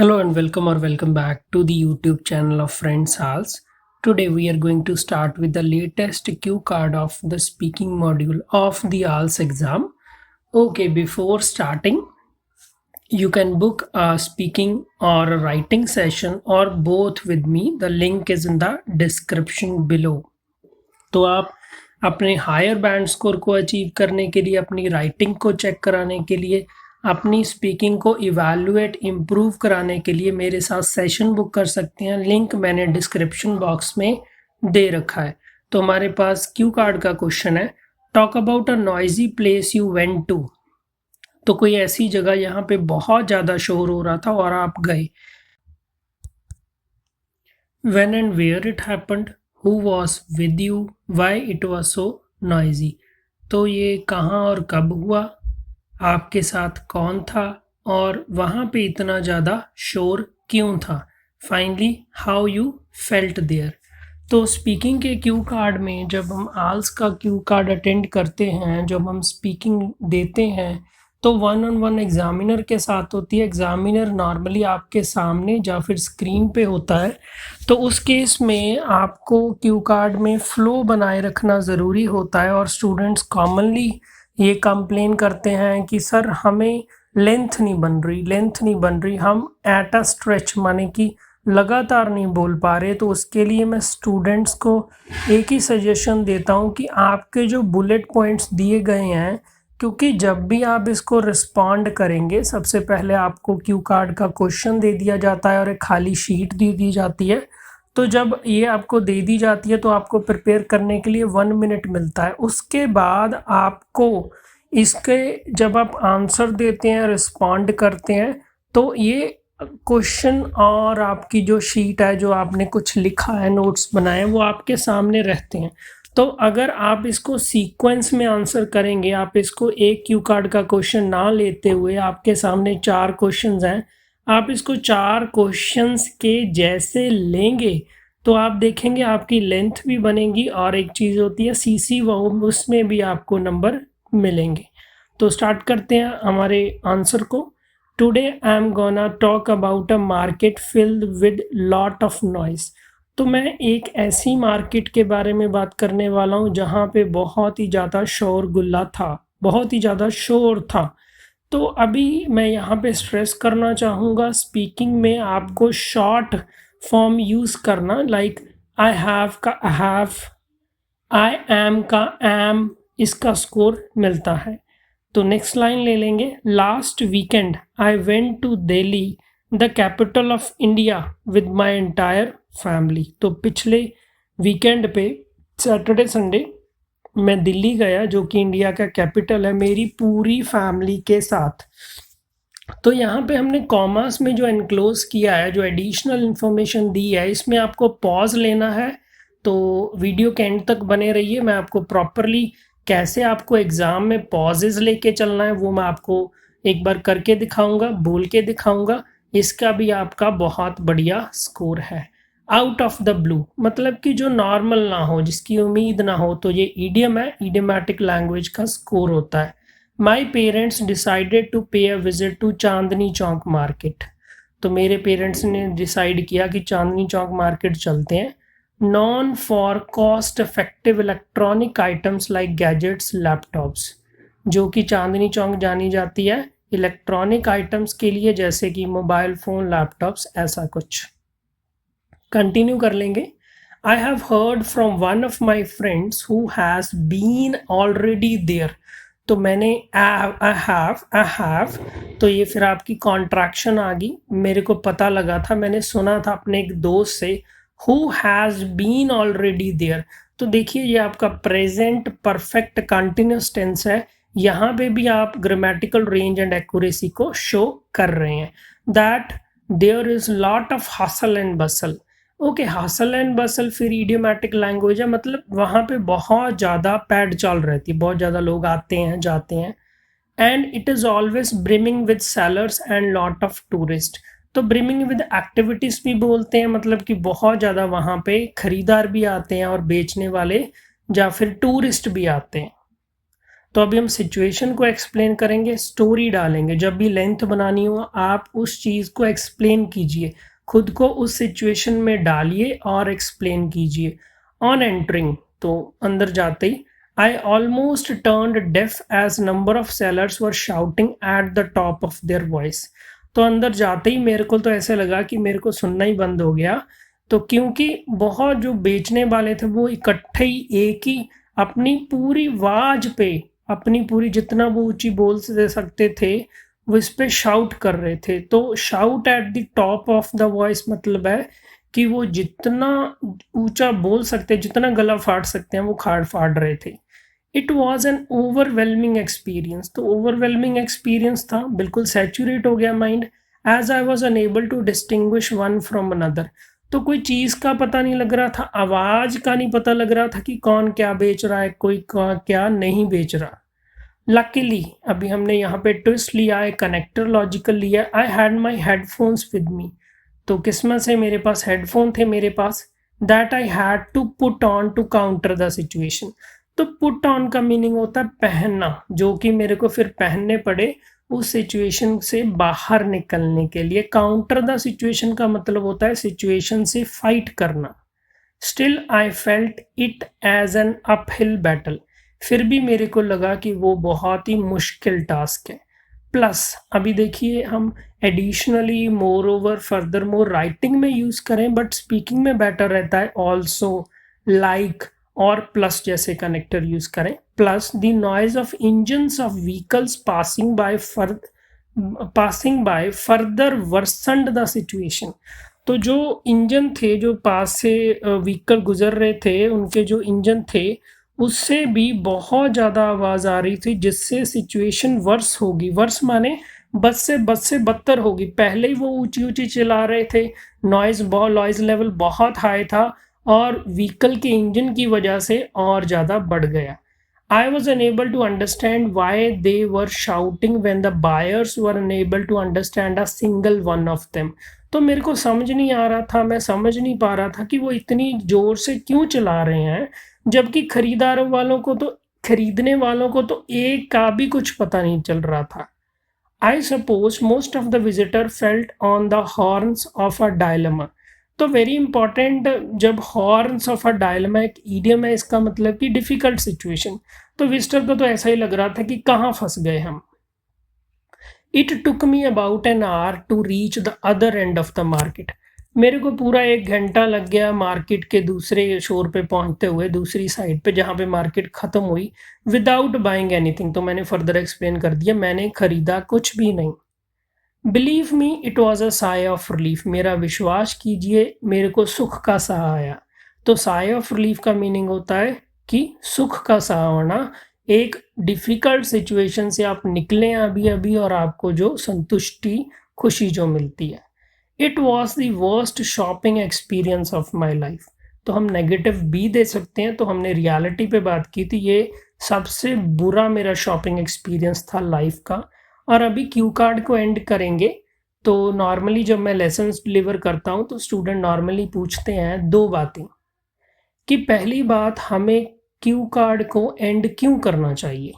Hello and welcome back to the YouTube channel of Friends Hals. Today we are going to start with the latest cue card of the speaking module of the Hals exam. Okay, before starting, you can book a speaking or a writing session or both with me. The link is in the description below. तो आप अपने higher band score को achieve करने के लिए, अपनी writing को check कराने के लिए, अपनी स्पीकिंग को इवैल्यूएट इम्प्रूव कराने के लिए मेरे साथ सेशन बुक कर सकते हैं। लिंक मैंने डिस्क्रिप्शन बॉक्स में दे रखा है। तो हमारे पास क्यू कार्ड का क्वेश्चन है, talk about a noisy place you went to. तो कोई ऐसी जगह यहाँ पे बहुत ज़्यादा शोर हो रहा था और आप गए। When and where it happened, who was with you, why it was so noisy। तो ये कहाँ और कब हुआ, आपके साथ कौन था और वहाँ पे इतना ज़्यादा शोर क्यों था। Finally how you felt there. तो स्पीकिंग के क्यू कार्ड में जब हम आल्स का क्यू कार्ड अटेंड करते हैं, जब हम स्पीकिंग देते हैं तो 1-on-1 एग्जामिनर के साथ होती है। एग्जामिनर नॉर्मली आपके सामने या फिर स्क्रीन पे होता है। तो उस केस में आपको क्यू कार्ड में फ़्लो बनाए रखना ज़रूरी होता है। और स्टूडेंट्स कॉमनली ये कंप्लेन करते हैं कि सर हमें लेंथ नहीं बन रही, हम एट अ स्ट्रेच माने कि लगातार नहीं बोल पा रहे। तो उसके लिए मैं स्टूडेंट्स को एक ही सजेशन देता हूँ कि आपके जो बुलेट पॉइंट्स दिए गए हैं, क्योंकि जब भी आप इसको रिस्पॉन्ड करेंगे, सबसे पहले आपको क्यू कार्ड का क्वेश्चन दे दिया जाता है और एक खाली शीट दे दी जाती है। तो जब ये आपको दे दी जाती है तो आपको प्रिपेयर करने के लिए 1 मिनट मिलता है। उसके बाद आपको इसके जब आप आंसर देते हैं, रिस्पॉन्ड करते हैं, तो ये क्वेश्चन और आपकी जो शीट है, जो आपने कुछ लिखा है, नोट्स बनाए, वो आपके सामने रहते हैं। तो अगर आप इसको सीक्वेंस में आंसर करेंगे, आप इसको एक क्यू कार्ड का क्वेश्चन ना लेते हुए, आपके सामने 4 क्वेश्चंस हैं, आप इसको 4 क्वेश्चंस के जैसे लेंगे तो आप देखेंगे आपकी लेंथ भी बनेगी और एक चीज़ होती है सीसी, वो उसमें भी आपको नंबर मिलेंगे। तो स्टार्ट करते हैं हमारे आंसर को। Today I am gonna talk about a market filled with lot of noise. तो मैं एक ऐसी मार्केट के बारे में बात करने वाला हूँ जहाँ पे बहुत ही ज़्यादा शोर गुल्ला था, बहुत ही ज़्यादा शोर था। तो अभी मैं यहाँ पे स्ट्रेस करना चाहूँगा, स्पीकिंग में आपको शॉर्ट फॉर्म यूज़ करना। लाइक आई हैव का हैव, आई एम का एम, इसका स्कोर मिलता है। तो नेक्स्ट लाइन ले लेंगे, last weekend I went to Delhi the capital of India with my entire family. तो पिछले वीकेंड पे सैटरडे संडे मैं दिल्ली गया, जो कि इंडिया का कैपिटल है, मेरी पूरी फैमिली के साथ। तो यहाँ पे हमने कॉमर्स में जो एनक्लोज किया है, जो एडिशनल इंफॉर्मेशन दी है, इसमें आपको पॉज लेना है। तो वीडियो के एंड तक बने रहिए। मैं आपको प्रॉपरली कैसे आपको एग्ज़ाम में पॉजेज लेके चलना है वो मैं आपको एक बार करके दिखाऊंगा, बोल के दिखाऊंगा। इसका भी आपका बहुत बढ़िया स्कोर है। आउट ऑफ द ब्लू मतलब कि जो नॉर्मल ना हो, जिसकी उम्मीद ना हो, तो ये ईडियम है, ईडियमेटिक लैंग्वेज का स्कोर होता है। My parents decided to pay a visit to Chandni Chowk market. तो मेरे पेरेंट्स ने डिसाइड किया कि चांदनी चौक मार्केट चलते हैं। Non for cost effective electronic items like gadgets, laptops. जो कि चांदनी चौक जानी जाती है इलेक्ट्रॉनिक आइटम्स के लिए, जैसे कि मोबाइल फ़ोन, लैपटॉप्स, ऐसा कुछ। कंटिन्यू कर लेंगे। I have heard from one of my friends who has been already there. तो मैंने आई हैव, तो ये फिर आपकी कॉन्ट्रैक्शन आ गई। मेरे को पता लगा था, मैंने सुना था अपने एक दोस्त से, who has been already there. तो देखिए ये आपका प्रेजेंट परफेक्ट कंटिन्यूस टेंस है। यहाँ पे भी आप ग्रामेटिकल रेंज एंड एक्यूरेसी को शो कर रहे हैं। That there is lot of hustle and bustle. Okay, hustle and bustle फिर इडियोमैटिक लैंग्वेज है, मतलब वहाँ पे बहुत ज़्यादा पैड चल रहती है, बहुत ज़्यादा लोग आते हैं जाते हैं। And it is always brimming with sellers and lot of tourist. तो ब्रिमिंग विद एक्टिविटीज़ भी बोलते हैं, मतलब कि बहुत ज़्यादा वहाँ पे खरीदार भी आते हैं और बेचने वाले, या फिर टूरिस्ट भी आते हैं। तो अभी हम सिचुएशन को एक्सप्लेन करेंगे, स्टोरी डालेंगे। जब भी लेंथ बनानी हो आप उस चीज़ को एक्सप्लेन कीजिए, खुद को उस सिचुएशन में डालिए और एक्सप्लेन कीजिए। ऑन एंटरिंग, तो अंदर जाते ही, I almost turned deaf as number of sellers were shouting at the top of their voice. तो अंदर जाते ही मेरे को तो ऐसे लगा कि मेरे को सुनना ही बंद हो गया। तो क्योंकि बहुत जो बेचने वाले थे वो इकट्ठे ही एक ही अपनी पूरी आवाज पे, अपनी पूरी जितना वो ऊंची बोल दे सकते थे वो इस पे शाउट कर रहे थे। तो shout at the top of the voice मतलब है कि वो जितना ऊंचा बोल सकते, जितना गला फाड़ सकते हैं वो खाड़ फाड़ रहे थे। It was an overwhelming experience. तो ओवरवेलमिंग एक्सपीरियंस था, बिल्कुल सैचुरेट हो गया mind. As I was unable to distinguish one from another. तो कोई चीज़ का पता नहीं लग रहा था, आवाज़ का नहीं पता लग रहा था कि कौन क्या बेच रहा है, कोई क्या नहीं बेच रहा। लकीली अभी हमने यहाँ पे ट्विस्ट लिया है, कनेक्टर लॉजिकल लिया। I had my headphones with me. तो किस्मत से मेरे पास हेडफोन थे मेरे पास। That I had to put on to counter the situation. तो पुट ऑन का मीनिंग होता है पहनना, जो कि मेरे को फिर पहनने पड़े उस सिचुएशन से बाहर निकलने के लिए। काउंटर द सिचुएशन का मतलब होता है सिचुएशन से फाइट करना। Still I felt it as an uphill battle. फिर भी मेरे को लगा कि वो बहुत ही मुश्किल टास्क है। प्लस अभी देखिए हम additionally, moreover, furthermore writing में यूज़ करें बट स्पीकिंग में बेटर रहता है ऑल्सो, लाइक और प्लस जैसे कनेक्टर यूज़ करें। Plus the noise of engines of vehicles passing by further worsened the situation. तो जो इंजन थे, जो पास से व्हीकल गुजर रहे थे, उनके जो इंजन थे उससे भी बहुत ज़्यादा आवाज़ आ रही थी, जिससे सिचुएशन वर्स होगी। वर्स माने बस से बदतर होगी। पहले ही वो ऊंची ऊंची चला रहे थे, नॉइज़ लेवल बहुत हाई था और व्हीकल के इंजन की वजह से और ज़्यादा बढ़ गया। I was unable to understand why they were shouting when the buyers were unable to understand a single one of them. तो मेरे को समझ नहीं आ रहा था, मैं समझ नहीं पा रहा था कि वो इतनी जोर से क्यों चला रहे हैं, जबकि खरीदने वालों को तो एक का भी कुछ पता नहीं चल रहा था। I suppose most of the visitor felt on the horns of a dilemma. तो वेरी इंपॉर्टेंट, जब हॉर्न्स ऑफ अ डायलेमा एक ईडियम है, इसका मतलब कि डिफिकल्ट सिचुएशन। तो विजिटर को तो ऐसा ही लग रहा था कि कहाँ फंस गए हम। It took me about an hour to reach the other end of the market. मेरे को पूरा 1 घंटा लग गया मार्केट के दूसरे शोर पे पहुंचते हुए, दूसरी साइड पे जहाँ पे मार्केट ख़त्म हुई, विदाउट बाइंग एनीथिंग। तो मैंने फर्दर एक्सप्लेन कर दिया, मैंने खरीदा कुछ भी नहीं। Believe me it was a Sai of relief. मेरा विश्वास कीजिए मेरे को सुख का साह आया। तो साय ऑफ रिलीफ का मीनिंग होता है कि सुख का साह आना, एक डिफ़िकल्ट सिचुएशन से आप निकले अभी अभी और आपको जो संतुष्टि, खुशी जो मिलती है। It was the worst shopping experience of my life. तो हम नेगेटिव भी दे सकते हैं, तो हमने रियलिटी पे बात की थी। ये सबसे बुरा मेरा शॉपिंग एक्सपीरियंस था लाइफ का। और अभी क्यू कार्ड को एंड करेंगे। तो नॉर्मली जब मैं लेसन्स डिलीवर करता हूँ तो स्टूडेंट नॉर्मली पूछते हैं 2 बातें, कि पहली बात हमें क्यू कार्ड को एंड क्यों करना चाहिए।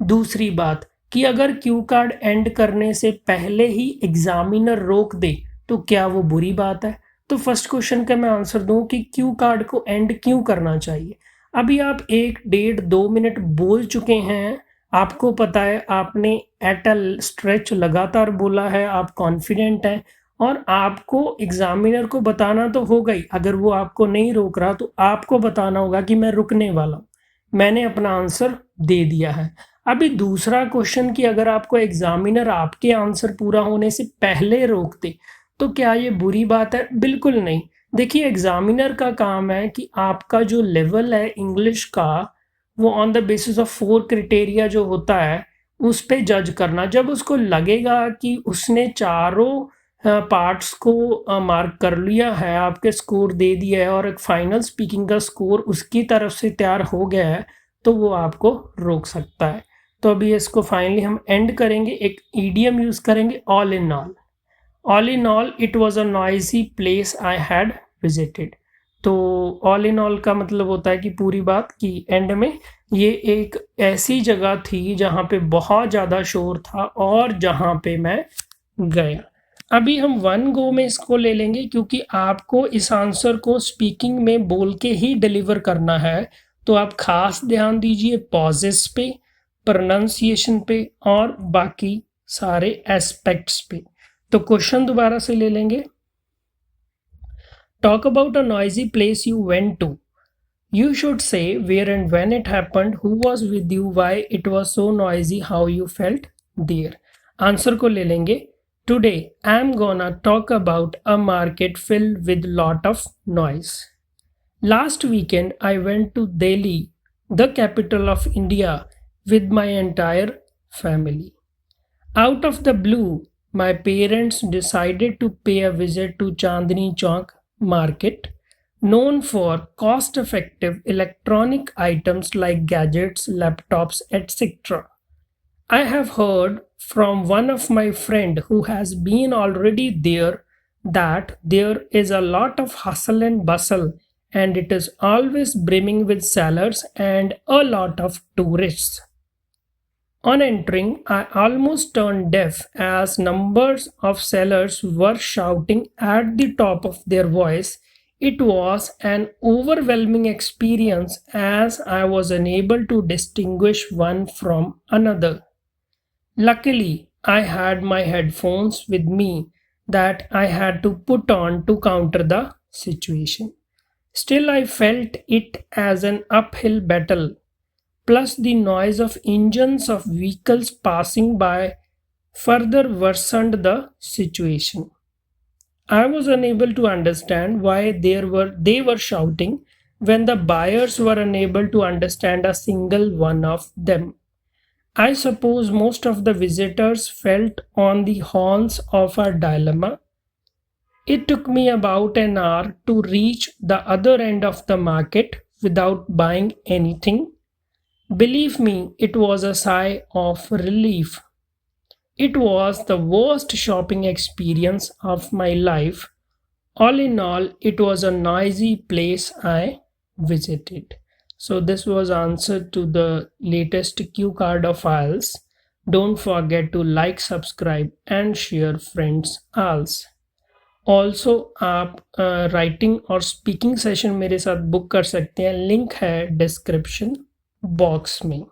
दूसरी बात कि अगर क्यू कार्ड एंड करने से पहले ही एग्जामिनर रोक दे तो क्या वो बुरी बात है। तो फर्स्ट क्वेश्चन का मैं आंसर दूं कि क्यू कार्ड को एंड क्यों करना चाहिए। अभी आप 1 1.5 2 मिनट बोल चुके हैं, आपको पता है, आपने एट अ स्ट्रेच लगातार बोला है, आप कॉन्फिडेंट हैं और आपको एग्जामिनर को बताना तो होगा ही। अगर वो आपको नहीं रोक रहा तो आपको बताना होगा कि मैं रुकने वाला हूँ, मैंने अपना आंसर दे दिया है। अभी दूसरा क्वेश्चन कि अगर आपको एग्जामिनर आपके आंसर पूरा होने से पहले रोक दे तो क्या ये बुरी बात है। बिल्कुल नहीं। देखिए एग्जामिनर का काम है कि आपका जो लेवल है इंग्लिश का, वो on the basis of 4 criteria जो होता है उस पे जज करना। जब उसको लगेगा कि उसने चारों पार्ट्स को मार्क कर लिया है, आपके स्कोर दे दिया है और एक फाइनल स्पीकिंग का स्कोर उसकी तरफ से तैयार हो गया है, तो वो आपको रोक सकता है। तो अभी इसको फाइनली हम एंड करेंगे, एक ईडियम यूज़ करेंगे, all in all. All in all it was a noisy place I had visited. तो ऑल इन ऑल का मतलब होता है कि पूरी बात की एंड में ये एक ऐसी जगह थी जहाँ पे बहुत ज़्यादा शोर था और जहाँ पे मैं गया। अभी हम वन गो में इसको ले लेंगे क्योंकि आपको इस आंसर को स्पीकिंग में बोल के ही डिलीवर करना है, तो आप खास ध्यान दीजिए पॉजेस पे, प्रोनाउंसिएशन पे और बाकी सारे एस्पेक्ट्स पे। तो क्वेश्चन दोबारा से ले लेंगे। Talk about a noisy place you went to. You should say where and when it happened, who was with you, why it was so noisy, how you felt there. Answer को ले लेंगे। Today I'm gonna talk about a market filled with lot of noise. Last weekend I went to Delhi, the capital of India, with my entire family. Out of the blue, my parents decided to pay a visit to Chandni Chowk market, known for cost effective electronic items like gadgets, laptops, etc. I have heard from one of my friend who has been already there that there is a lot of hustle and bustle and it is always brimming with sellers and a lot of tourists. On entering, I almost turned deaf as numbers of sellers were shouting at the top of their voice. It was an overwhelming experience as I was unable to distinguish one from another. Luckily, I had my headphones with me that I had to put on to counter the situation. Still, I felt it as an uphill battle, plus the noise of engines of vehicles passing by further worsened the situation. I was unable to understand why they were shouting when the buyers were unable to understand a single one of them. I suppose most of the visitors felt on the horns of a dilemma. It took me about an hour to reach the other end of the market without buying anything. Believe me, it was a sigh of relief. It was the worst shopping experience of my life. All in all, it was a noisy place I visited. So this was answer to the latest cue card of IELTS. Don't forget to like, subscribe and share friends IELTS. Also आप writing और speaking session मेरे साथ book कर सकते हैं, link है description box में।